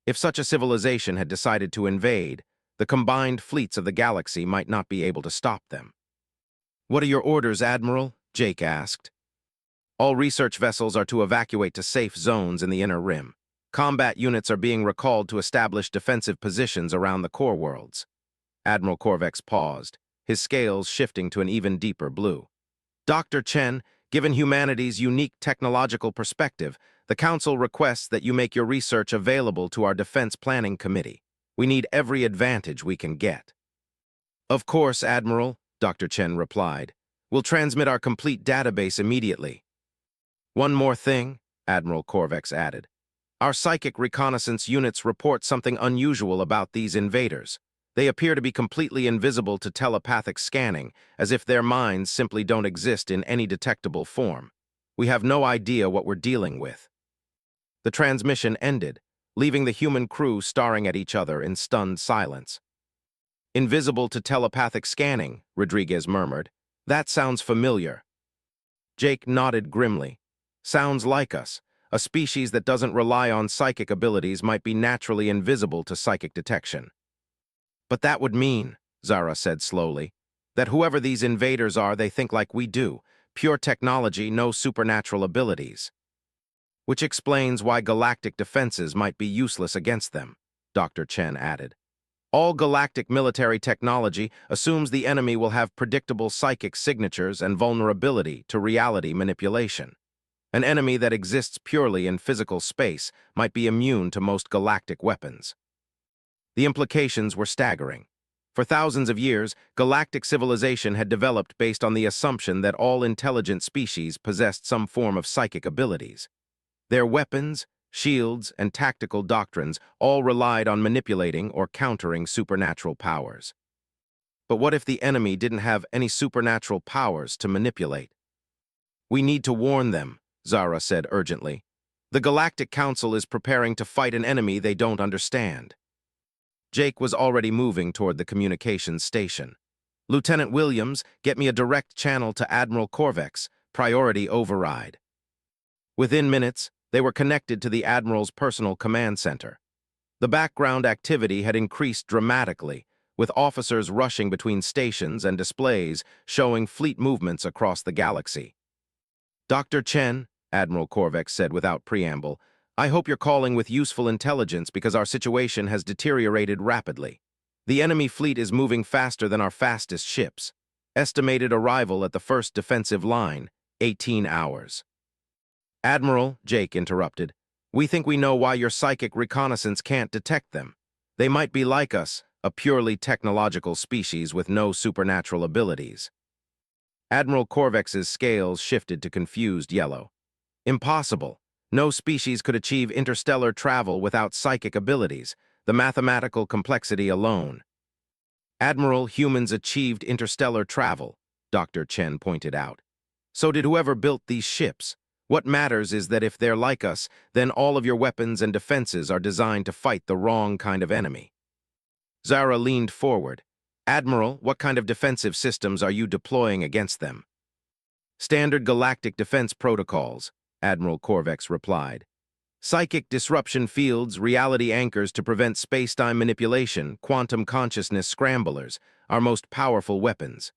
If such a civilization had decided to invade, the combined fleets of the galaxy might not be able to stop them. What are your orders, Admiral? Jake asked. All research vessels are to evacuate to safe zones in the inner rim. Combat units are being recalled to establish defensive positions around the core worlds. Admiral Corvex paused, his scales shifting to an even deeper blue. Dr. Chen, given humanity's unique technological perspective, the Council requests that you make your research available to our Defense Planning Committee. We need every advantage we can get. Of course, Admiral, Dr. Chen replied. We'll transmit our complete database immediately. One more thing, Admiral Korvex added. Our psychic reconnaissance units report something unusual about these invaders. They appear to be completely invisible to telepathic scanning, as if their minds simply don't exist in any detectable form. We have no idea what we're dealing with. The transmission ended, leaving the human crew staring at each other in stunned silence. Invisible to telepathic scanning, Rodriguez murmured. That sounds familiar. Jake nodded grimly. Sounds like us. A species that doesn't rely on psychic abilities might be naturally invisible to psychic detection. But that would mean, Zara said slowly, that whoever these invaders are, they think like we do. Pure technology, no supernatural abilities. Which explains why galactic defenses might be useless against them, Dr. Chen added. All galactic military technology assumes the enemy will have predictable psychic signatures and vulnerability to reality manipulation. An enemy that exists purely in physical space might be immune to most galactic weapons. The implications were staggering. For thousands of years, galactic civilization had developed based on the assumption that all intelligent species possessed some form of psychic abilities. Their weapons, shields, and tactical doctrines all relied on manipulating or countering supernatural powers. But what if the enemy didn't have any supernatural powers to manipulate? We need to warn them, Zara said urgently. The Galactic Council is preparing to fight an enemy they don't understand. Jake was already moving toward the communications station. Lieutenant Williams, get me a direct channel to Admiral Korvex, priority override. Within minutes, they were connected to the Admiral's personal command center. The background activity had increased dramatically, with officers rushing between stations and displays showing fleet movements across the galaxy. Dr. Chen, Admiral Korvex said without preamble, I hope you're calling with useful intelligence because our situation has deteriorated rapidly. The enemy fleet is moving faster than our fastest ships. Estimated arrival at the first defensive line, 18 hours. Admiral, Jake interrupted, we think we know why your psychic reconnaissance can't detect them. They might be like us, a purely technological species with no supernatural abilities. Admiral Korvex's scales shifted to confused yellow. Impossible. No species could achieve interstellar travel without psychic abilities, the mathematical complexity alone. Admiral, humans achieved interstellar travel, Dr. Chen pointed out. So did whoever built these ships. What matters is that if they're like us, then all of your weapons and defenses are designed to fight the wrong kind of enemy. Zara leaned forward. Admiral, what kind of defensive systems are you deploying against them? Standard galactic defense protocols, Admiral Korvex replied. Psychic disruption fields, reality anchors to prevent space-time manipulation, quantum consciousness scramblers, our most powerful weapons.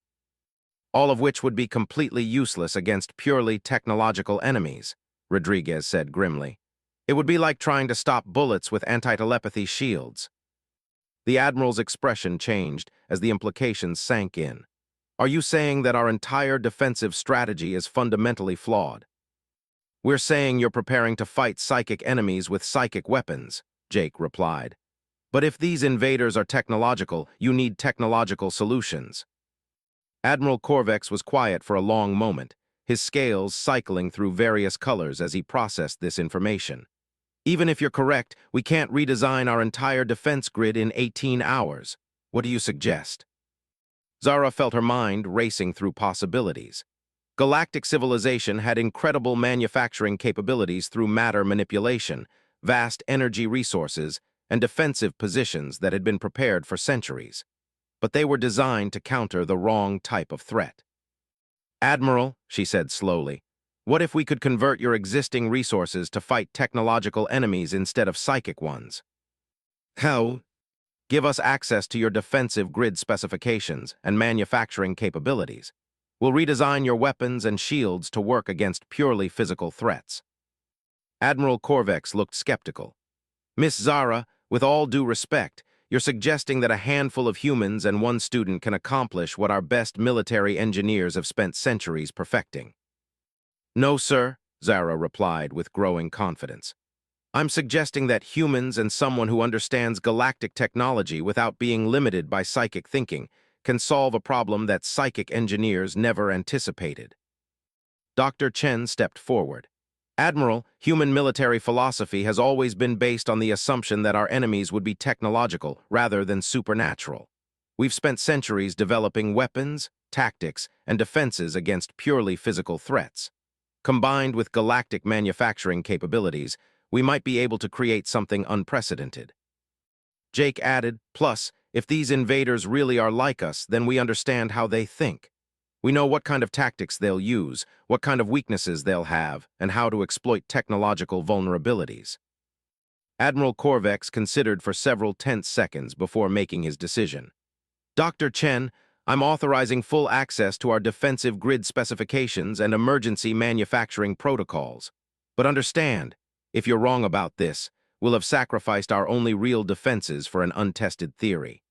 All of which would be completely useless against purely technological enemies, Rodriguez said grimly. It would be like trying to stop bullets with anti-telepathy shields. The Admiral's expression changed as the implications sank in. Are you saying that our entire defensive strategy is fundamentally flawed? We're saying you're preparing to fight psychic enemies with psychic weapons, Jake replied. But if these invaders are technological, you need technological solutions. Admiral Korvex was quiet for a long moment, his scales cycling through various colors as he processed this information. Even if you're correct, we can't redesign our entire defense grid in 18 hours. What do you suggest? Zara felt her mind racing through possibilities. Galactic civilization had incredible manufacturing capabilities through matter manipulation, vast energy resources, and defensive positions that had been prepared for centuries. But they were designed to counter the wrong type of threat. Admiral, she said slowly, what if we could convert your existing resources to fight technological enemies instead of psychic ones? How? Give us access to your defensive grid specifications and manufacturing capabilities. We'll redesign your weapons and shields to work against purely physical threats. Admiral Korvex looked skeptical. Miss Zara, with all due respect, you're suggesting that a handful of humans and one student can accomplish what our best military engineers have spent centuries perfecting. No, sir, Zara replied with growing confidence. I'm suggesting that humans and someone who understands galactic technology without being limited by psychic thinking can solve a problem that psychic engineers never anticipated. Dr. Chen stepped forward. Admiral, human military philosophy has always been based on the assumption that our enemies would be technological rather than supernatural. We've spent centuries developing weapons, tactics, and defenses against purely physical threats. Combined with galactic manufacturing capabilities, we might be able to create something unprecedented. Jake added, plus, if these invaders really are like us, then we understand how they think. We know what kind of tactics they'll use, what kind of weaknesses they'll have, and how to exploit technological vulnerabilities. Admiral Corvex considered for several tense seconds before making his decision. Dr. Chen, I'm authorizing full access to our defensive grid specifications and emergency manufacturing protocols. But understand, if you're wrong about this, we'll have sacrificed our only real defenses for an untested theory.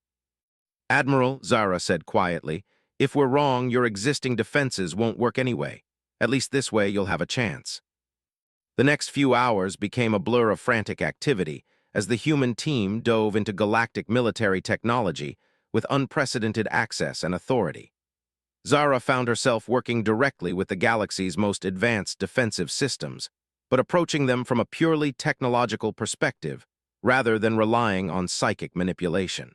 Admiral, Zara said quietly, if we're wrong, your existing defenses won't work anyway. At least this way you'll have a chance. The next few hours became a blur of frantic activity as the human team dove into galactic military technology with unprecedented access and authority. Zara found herself working directly with the galaxy's most advanced defensive systems, but approaching them from a purely technological perspective rather than relying on psychic manipulation.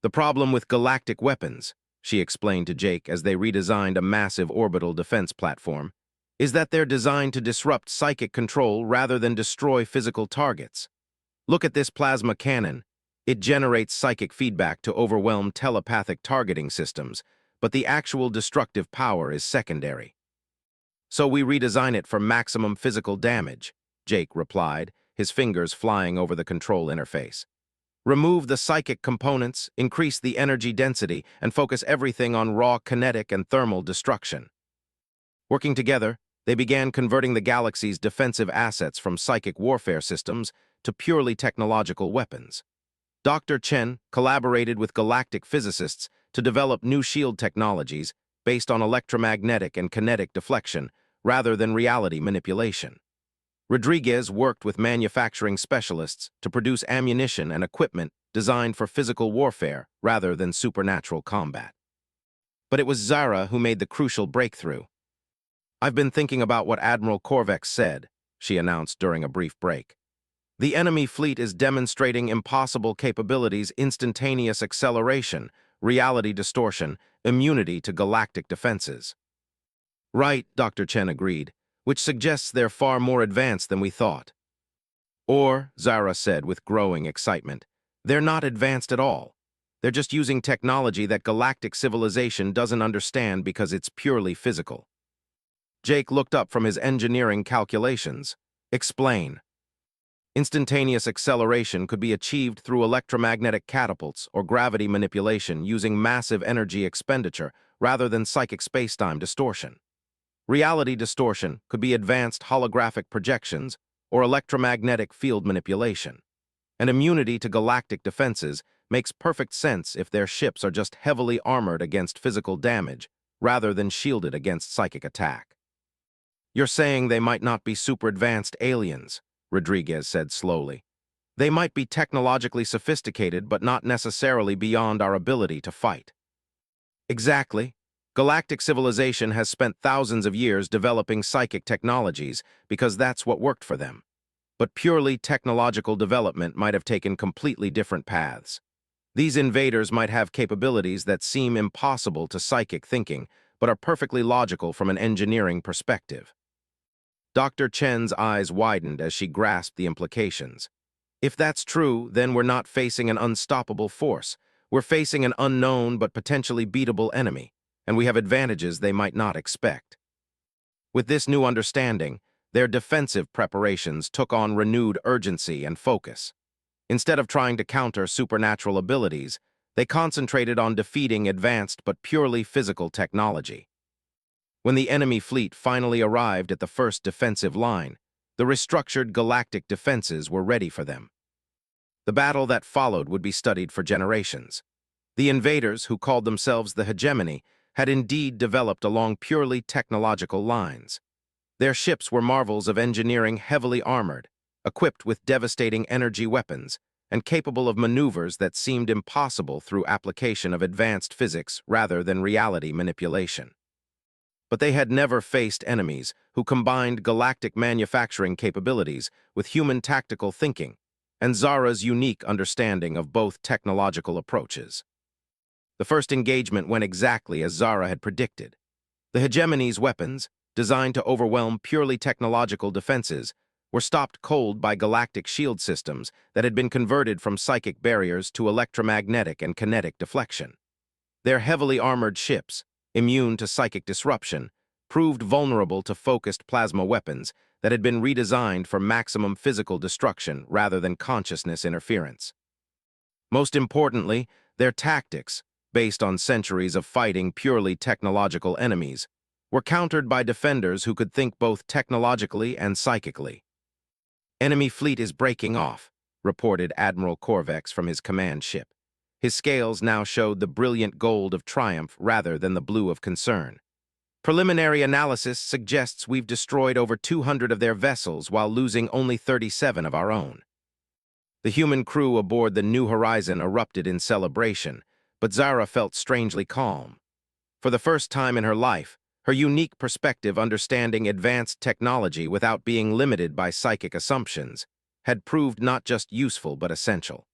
The problem with galactic weapons, she explained to Jake as they redesigned a massive orbital defense platform, is that they're designed to disrupt psychic control rather than destroy physical targets. Look at this plasma cannon. It generates psychic feedback to overwhelm telepathic targeting systems, but the actual destructive power is secondary. So we redesign it for maximum physical damage, Jake replied, his fingers flying over the control interface. Remove the psychic components, increase the energy density, and focus everything on raw kinetic and thermal destruction. Working together, they began converting the galaxy's defensive assets from psychic warfare systems to purely technological weapons. Dr. Chen collaborated with galactic physicists to develop new shield technologies based on electromagnetic and kinetic deflection rather than reality manipulation. Rodriguez worked with manufacturing specialists to produce ammunition and equipment designed for physical warfare rather than supernatural combat. But it was Zara who made the crucial breakthrough. I've been thinking about what Admiral Corvex said, she announced during a brief break. The enemy fleet is demonstrating impossible capabilities: instantaneous acceleration, reality distortion, immunity to galactic defenses. Right, Dr. Chen agreed, which suggests they're far more advanced than we thought. Or, Zara said with growing excitement, they're not advanced at all. They're just using technology that galactic civilization doesn't understand because it's purely physical. Jake looked up from his engineering calculations. Explain. Instantaneous acceleration could be achieved through electromagnetic catapults or gravity manipulation using massive energy expenditure rather than psychic spacetime distortion. Reality distortion could be advanced holographic projections or electromagnetic field manipulation. And immunity to galactic defenses makes perfect sense if their ships are just heavily armored against physical damage rather than shielded against psychic attack. You're saying they might not be super-advanced aliens, Rodriguez said slowly. They might be technologically sophisticated but not necessarily beyond our ability to fight. Exactly. Galactic civilization has spent thousands of years developing psychic technologies because that's what worked for them. But purely technological development might have taken completely different paths. These invaders might have capabilities that seem impossible to psychic thinking, but are perfectly logical from an engineering perspective. Dr. Chen's eyes widened as she grasped the implications. If that's true, then we're not facing an unstoppable force. We're facing an unknown but potentially beatable enemy, and we have advantages they might not expect. With this new understanding, their defensive preparations took on renewed urgency and focus. Instead of trying to counter supernatural abilities, they concentrated on defeating advanced but purely physical technology. When the enemy fleet finally arrived at the first defensive line, the restructured galactic defenses were ready for them. The battle that followed would be studied for generations. The invaders, who called themselves the hegemony, had indeed developed along purely technological lines. Their ships were marvels of engineering, heavily armored, equipped with devastating energy weapons, and capable of maneuvers that seemed impossible through application of advanced physics rather than reality manipulation. But they had never faced enemies who combined galactic manufacturing capabilities with human tactical thinking and Zara's unique understanding of both technological approaches. The first engagement went exactly as Zara had predicted. The hegemony's weapons, designed to overwhelm purely technological defenses, were stopped cold by galactic shield systems that had been converted from psychic barriers to electromagnetic and kinetic deflection. Their heavily armored ships, immune to psychic disruption, proved vulnerable to focused plasma weapons that had been redesigned for maximum physical destruction rather than consciousness interference. Most importantly, their tactics, based on centuries of fighting purely technological enemies, were countered by defenders who could think both technologically and psychically. "Enemy fleet is breaking off," reported Admiral Corvex from his command ship. His scales now showed the brilliant gold of triumph rather than the blue of concern. "Preliminary analysis suggests we've destroyed over 200 of their vessels while losing only 37 of our own." The human crew aboard the New Horizon erupted in celebration, but Zara felt strangely calm. For the first time in her life, her unique perspective understanding advanced technology without being limited by psychic assumptions had proved not just useful but essential.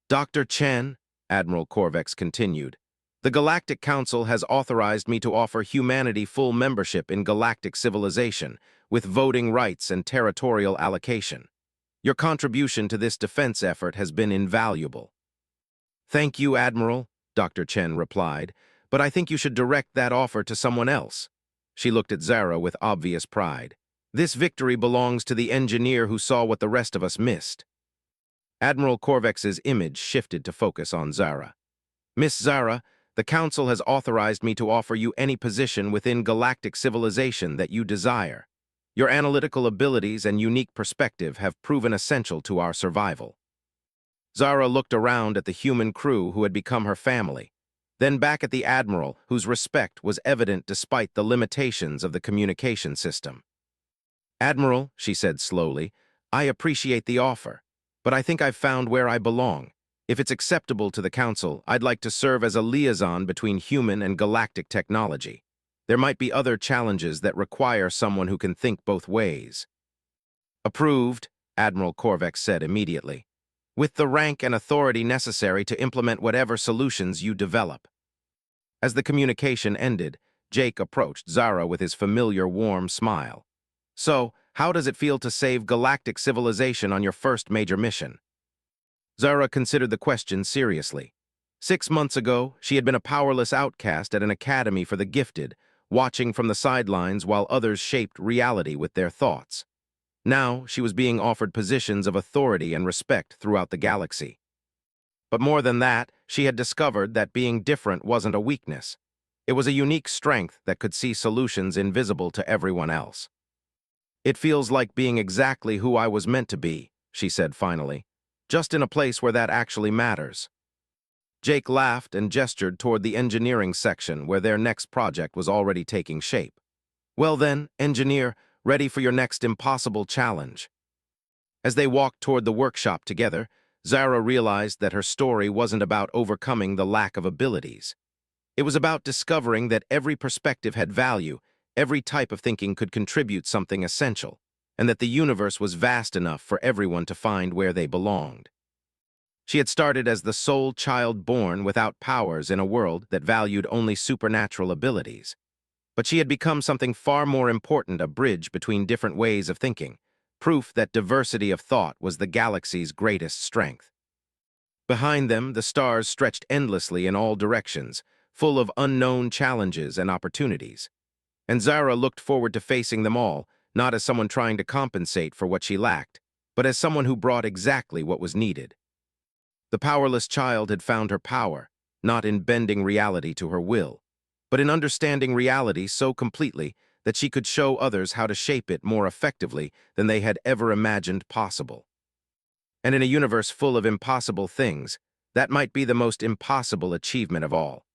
"Dr. Chen," Admiral Corvex continued, "the Galactic Council has authorized me to offer humanity full membership in galactic civilization, with voting rights and territorial allocation. Your contribution to this defense effort has been invaluable." "Thank you, Admiral," Dr. Chen replied, "but I think you should direct that offer to someone else." She looked at Zara with obvious pride. "This victory belongs to the engineer who saw what the rest of us missed." Admiral Corvex's image shifted to focus on Zara. "Miss Zara, the Council has authorized me to offer you any position within galactic civilization that you desire. Your analytical abilities and unique perspective have proven essential to our survival." Zara looked around at the human crew who had become her family, then back at the Admiral, whose respect was evident despite the limitations of the communication system. "Admiral," she said slowly, "I appreciate the offer, but I think I've found where I belong. If it's acceptable to the Council, I'd like to serve as a liaison between human and galactic technology. There might be other challenges that require someone who can think both ways." "Approved," Admiral Corvex said immediately, "with the rank and authority necessary to implement whatever solutions you develop." As the communication ended, Jake approached Zara with his familiar warm smile. "So, how does it feel to save galactic civilization on your first major mission?" Zara considered the question seriously. 6 months ago, she had been a powerless outcast at an academy for the gifted, watching from the sidelines while others shaped reality with their thoughts. Now, she was being offered positions of authority and respect throughout the galaxy. But more than that, she had discovered that being different wasn't a weakness. It was a unique strength that could see solutions invisible to everyone else. "It feels like being exactly who I was meant to be," she said finally, "just in a place where that actually matters." Jake laughed and gestured toward the engineering section where their next project was already taking shape. "Well then, engineer, ready for your next impossible challenge." As they walked toward the workshop together, Zara realized that her story wasn't about overcoming the lack of abilities. It was about discovering that every perspective had value, every type of thinking could contribute something essential, and that the universe was vast enough for everyone to find where they belonged. She had started as the sole child born without powers in a world that valued only supernatural abilities. But she had become something far more important, a bridge between different ways of thinking, proof that diversity of thought was the galaxy's greatest strength. Behind them, the stars stretched endlessly in all directions, full of unknown challenges and opportunities. And Zara looked forward to facing them all, not as someone trying to compensate for what she lacked, but as someone who brought exactly what was needed. The powerless child had found her power, not in bending reality to her will, but in understanding reality so completely that she could show others how to shape it more effectively than they had ever imagined possible. And in a universe full of impossible things, that might be the most impossible achievement of all.